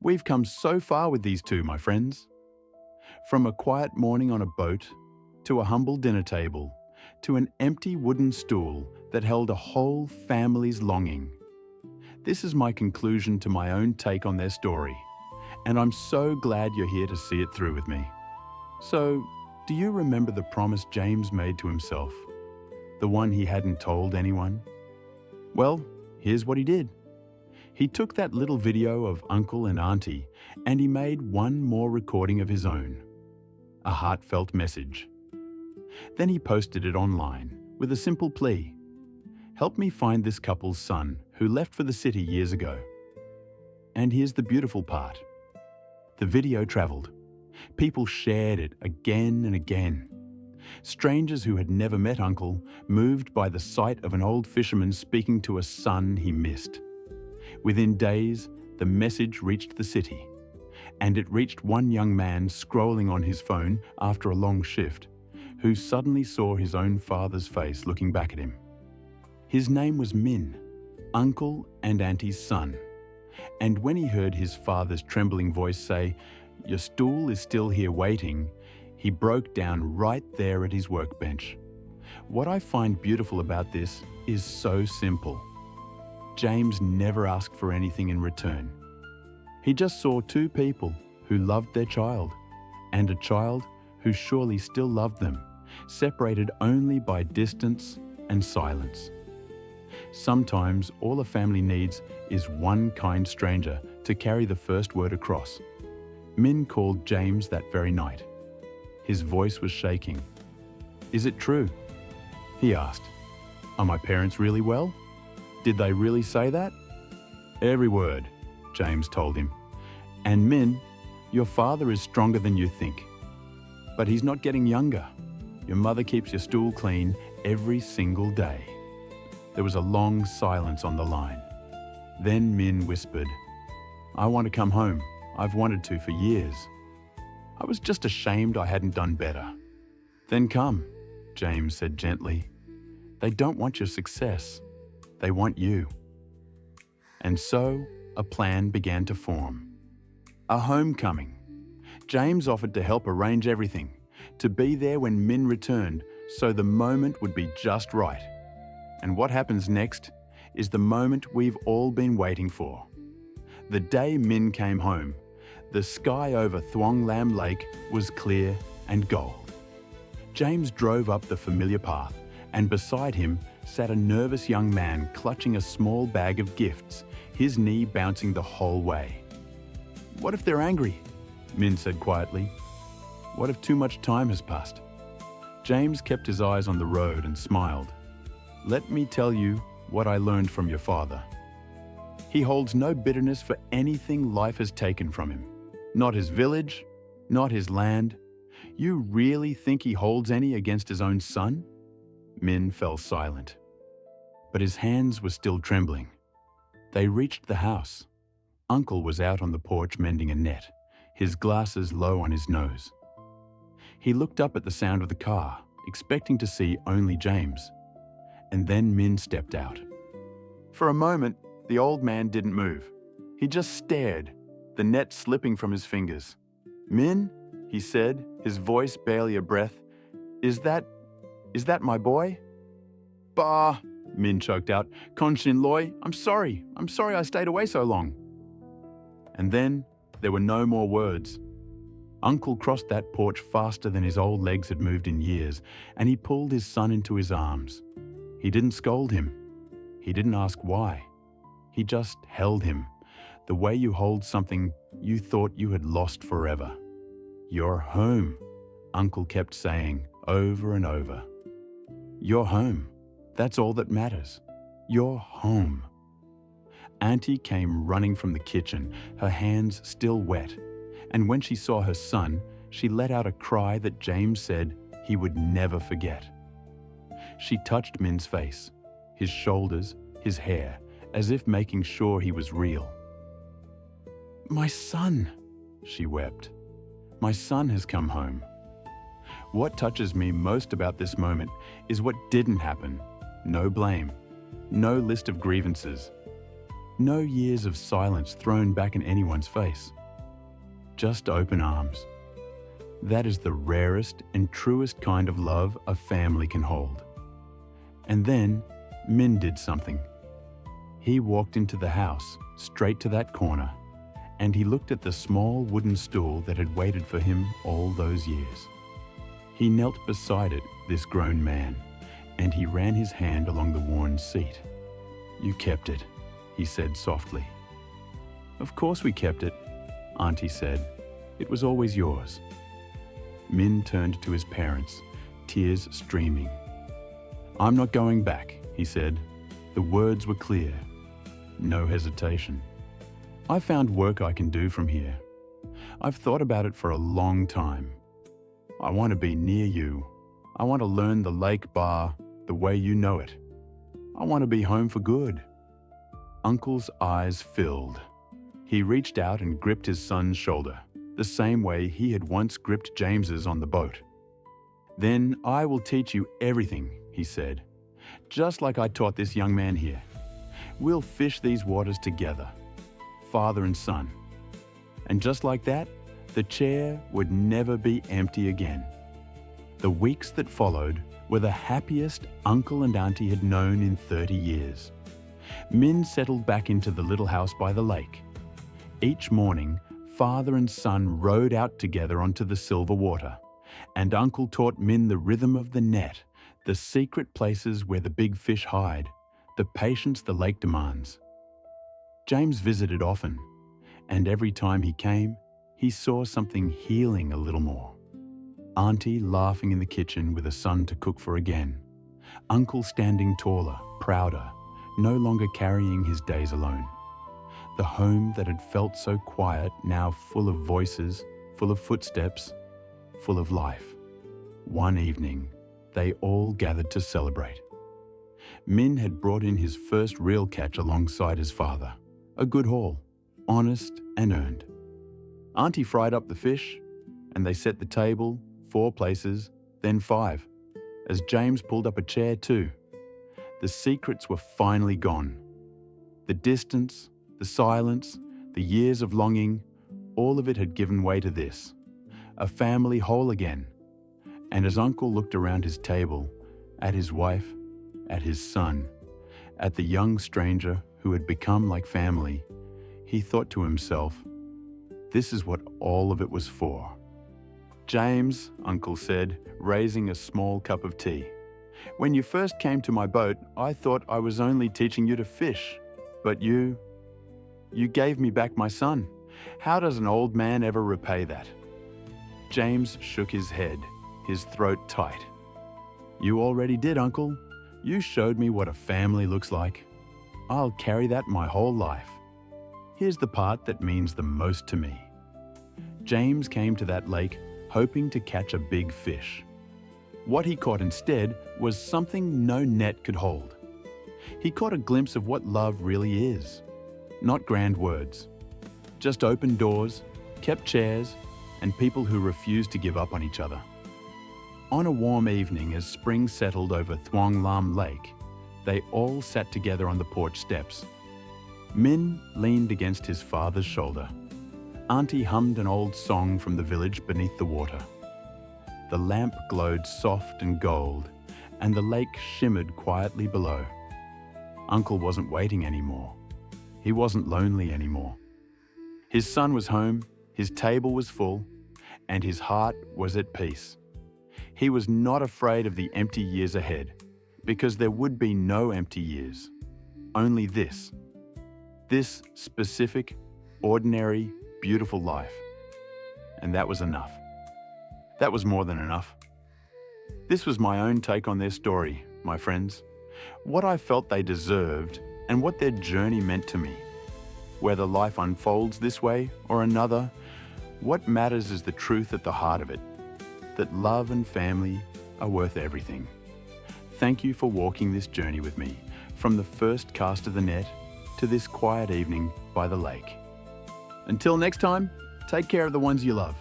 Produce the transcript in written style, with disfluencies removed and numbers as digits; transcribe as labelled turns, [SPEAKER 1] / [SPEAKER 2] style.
[SPEAKER 1] We've come so far with these two, my friends. From a quiet morning on a boat, to a humble dinner table, to an empty wooden stool that held a whole family's longing. This is my conclusion to my own take on their story, and I'm so glad you're here to see it through with me. So, do you remember the promise James made to himself? The one he hadn't told anyone? Well, here's what he did. He took that little video of Uncle and Auntie and he made one more recording of his own. A heartfelt message. Then he posted it online with a simple plea. Help me find this couple's son who left for the city years ago. And here's the beautiful part. The video traveled. People shared it again and again. Strangers who had never met Uncle, moved by the sight of an old fisherman speaking to a son he missed. Within days, the message reached the city, and it reached one young man scrolling on his phone after a long shift, who suddenly saw his own father's face looking back at him. His name was Min, Uncle and Auntie's son, and when he heard his father's trembling voice say, "Your stool is still here waiting," he broke down right there at his workbench. What I find beautiful about this is so simple. James never asked for anything in return. He just saw two people who loved their child, and a child who surely still loved them, separated only by distance and silence. Sometimes all a family needs is one kind stranger to carry the first word across. Min called James that very night. His voice was shaking. "Is it true?" he asked. "Are my parents really well? Did they really say that?" "Every word," James told him. "And Min, your father is stronger than you think. But he's not getting younger. Your mother keeps your stool clean every single day." There was a long silence on the line. Then Min whispered, "I want to come home. I've wanted to for years. I was just ashamed I hadn't done better." "Then come," James said gently. "They don't want your success. They want you." And so, a plan began to form. A homecoming. James offered to help arrange everything, to be there when Min returned, so the moment would be just right. And what happens next is the moment we've all been waiting for. The day Min came home, the sky over Thuong Lam Lake was clear and gold. James drove up the familiar path, and beside him sat a nervous young man clutching a small bag of gifts, his knee bouncing the whole way. "What if they're angry?" Min said quietly. "What if too much time has passed?" James kept his eyes on the road and smiled. "Let me tell you what I learned from your father. He holds no bitterness for anything life has taken from him. Not his village, not his land. You really think he holds any against his own son?" Min fell silent. But his hands were still trembling. They reached the house. Uncle was out on the porch mending a net, his glasses low on his nose. He looked up at the sound of the car, expecting to see only James. And then Min stepped out. For a moment, the old man didn't move. He just stared, the net slipping from his fingers. "Min," he said, his voice barely a breath, Is that my boy?" "Bah," Min choked out. "Konshin Loy, I'm sorry I stayed away so long." And then there were no more words. Uncle crossed that porch faster than his old legs had moved in years, and he pulled his son into his arms. He didn't scold him. He didn't ask why. He just held him, the way you hold something you thought you had lost forever. "You're home," Uncle kept saying over and over. "You're home. That's all that matters. You're home." Auntie came running from the kitchen, her hands still wet, and when she saw her son, she let out a cry that James said he would never forget. She touched Min's face, his shoulders, his hair, as if making sure he was real. "My son," she wept. "My son has come home." What touches me most about this moment is what didn't happen. No blame, no list of grievances. No years of silence thrown back in anyone's face. Just open arms. That is the rarest and truest kind of love a family can hold. And then Min did something. He walked into the house, straight to that corner, and he looked at the small wooden stool that had waited for him all those years. He knelt beside it, this grown man, and he ran his hand along the worn seat. "You kept it," he said softly. "Of course we kept it," Auntie said. "It was always yours." Min turned to his parents, tears streaming. "I'm not going back," he said. The words were clear. No hesitation. "I found work I can do from here. I've thought about it for a long time. I want to be near you. I want to learn the lake bar the way you know it. I want to be home for good." Uncle's eyes filled. He reached out and gripped his son's shoulder, the same way he had once gripped James's on the boat. "Then I will teach you everything," he said, "just like I taught this young man here. We'll fish these waters together, father and son." And just like that, the chair would never be empty again. The weeks that followed were the happiest Uncle and Auntie had known in 30 years. Min settled back into the little house by the lake. Each morning, father and son rowed out together onto the silver water, and Uncle taught Min the rhythm of the net, the secret places where the big fish hide, the patience the lake demands. James visited often, and every time he came, he saw something healing a little more. Auntie laughing in the kitchen with a son to cook for again. Uncle standing taller, prouder, no longer carrying his days alone. The home that had felt so quiet now full of voices, full of footsteps, full of life. One evening, they all gathered to celebrate. Min had brought in his first real catch alongside his father. A good haul, honest and earned. Auntie fried up the fish, and they set the table, 4 places, then 5, as James pulled up a chair too. The secrets were finally gone. The distance, the silence, the years of longing, all of it had given way to this. A family whole again. And as Uncle looked around his table, at his wife, at his son, at the young stranger who had become like family, he thought to himself, this is what all of it was for. "James," Uncle said, raising a small cup of tea, "when you first came to my boat, I thought I was only teaching you to fish, but you gave me back my son. How does an old man ever repay that?" James shook his head, his throat tight. "You already did, Uncle. You showed me what a family looks like. I'll carry that my whole life. Here's the part that means the most to me." James came to that lake hoping to catch a big fish. What he caught instead was something no net could hold. He caught a glimpse of what love really is. Not grand words, just open doors, kept chairs, and people who refused to give up on each other. On a warm evening as spring settled over Thuong Lam Lake, they all sat together on the porch steps. Min leaned against his father's shoulder. Auntie hummed an old song from the village beneath the water. The lamp glowed soft and gold, and the lake shimmered quietly below. Uncle wasn't waiting anymore. He wasn't lonely anymore. His son was home, his table was full, and his heart was at peace. He was not afraid of the empty years ahead, because there would be no empty years. Only this specific, ordinary, beautiful life. And that was enough. That was more than enough. This was my own take on their story, my friends. What I felt they deserved and what their journey meant to me. Whether life unfolds this way or another, what matters is the truth at the heart of it, that love and family are worth everything. Thank you for walking this journey with me, from the first cast of the net to this quiet evening by the lake. Until next time, take care of the ones you love.